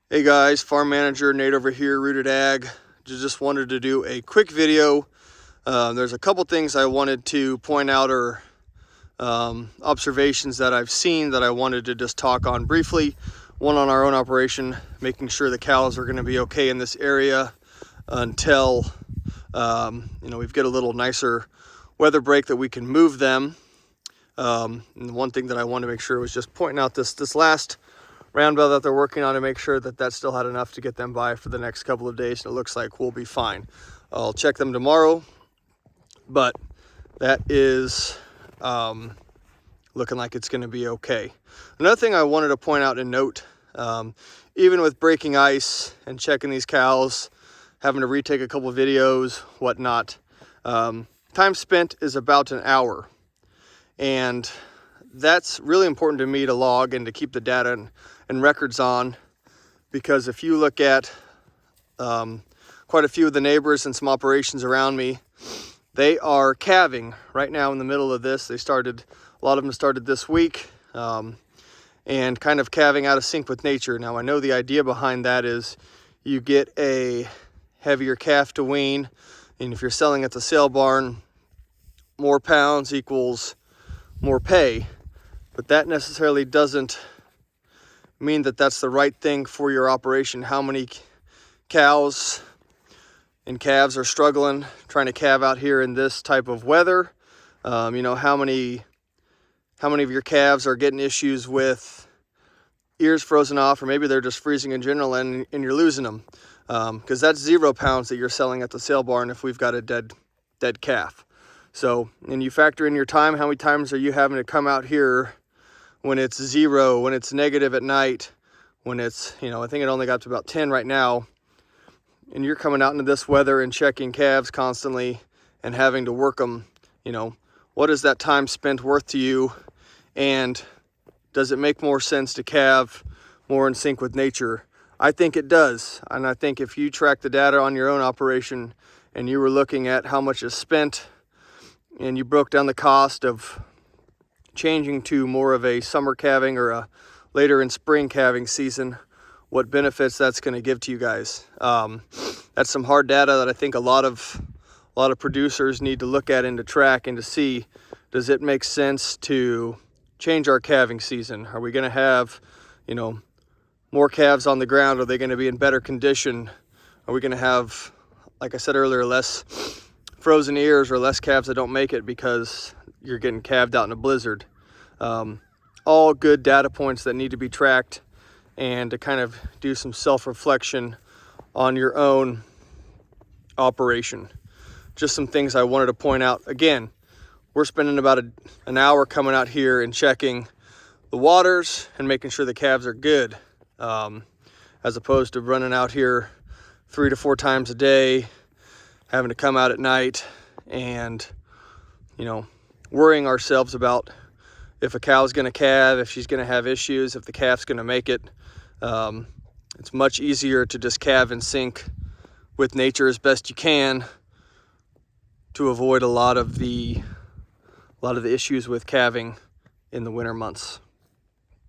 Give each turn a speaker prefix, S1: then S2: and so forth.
S1: Hey guys, farm manager Nate over here, Rooted Ag. Just wanted to do a quick video. There's a couple things I wanted to point out, or observations that I've seen that I wanted to just talk on briefly. One on our own operation, making sure the cows are going to be okay in this area until we get a little nicer weather break that we can move them. And one thing that I wanted to make sure was just pointing out this last roundabout that they're working on, to make sure that that still had enough to get them by for the next couple of days, and it looks like we'll be fine. I'll check them tomorrow, but that is looking like it's going to be okay. Another thing I wanted to point out and note, even with breaking ice and checking these cows, having to retake a couple of videos, whatnot, time spent is about an hour, and that's really important to me to log and to keep the data and records on, because if you look at quite a few of the neighbors and some operations around me, they are calving right now in the middle of this. A lot of them started this week, and kind of calving out of sync with nature. Now I know the idea behind that is you get a heavier calf to wean, and if you're selling at the sale barn, more pounds equals more pay. But that necessarily doesn't mean that that's the right thing for your operation. How many cows and calves are struggling trying to calve out here in this type of weather? How many of your calves are getting issues with ears frozen off, or maybe they're just freezing in general, and you're losing them, because that's 0 pounds that you're selling at the sale barn if we've got a dead calf. So, and you factor in your time. How many times are you having to come out here when it's 0, when it's negative at night, when it's, I think it only got to about 10 right now, and you're coming out into this weather and checking calves constantly and having to work them? What is that time spent worth to you? And does it make more sense to calve more in sync with nature? I think it does. And I think if you track the data on your own operation and you were looking at how much is spent, and you broke down the cost of changing to more of a summer calving or a later in spring calving season, what benefits that's going to give to you guys. That's some hard data that I think a lot of producers need to look at and to track and to see, does it make sense to change our calving season? Are we going to have, more calves on the ground? Are they going to be in better condition? Are we going to have, like I said earlier, less frozen ears or less calves that don't make it because you're getting calved out in a blizzard? All good data points that need to be tracked, and to kind of do some self-reflection on your own operation. Just some things I wanted to point out. Again, we're spending about an hour coming out here and checking the waters and making sure the calves are good, as opposed to running out here 3 to 4 times a day, having to come out at night and, worrying ourselves about if a cow's going to calve, if she's going to have issues, if the calf's going to make it. It's much easier to just calve in sync with nature as best you can, to avoid a lot of the issues with calving in the winter months.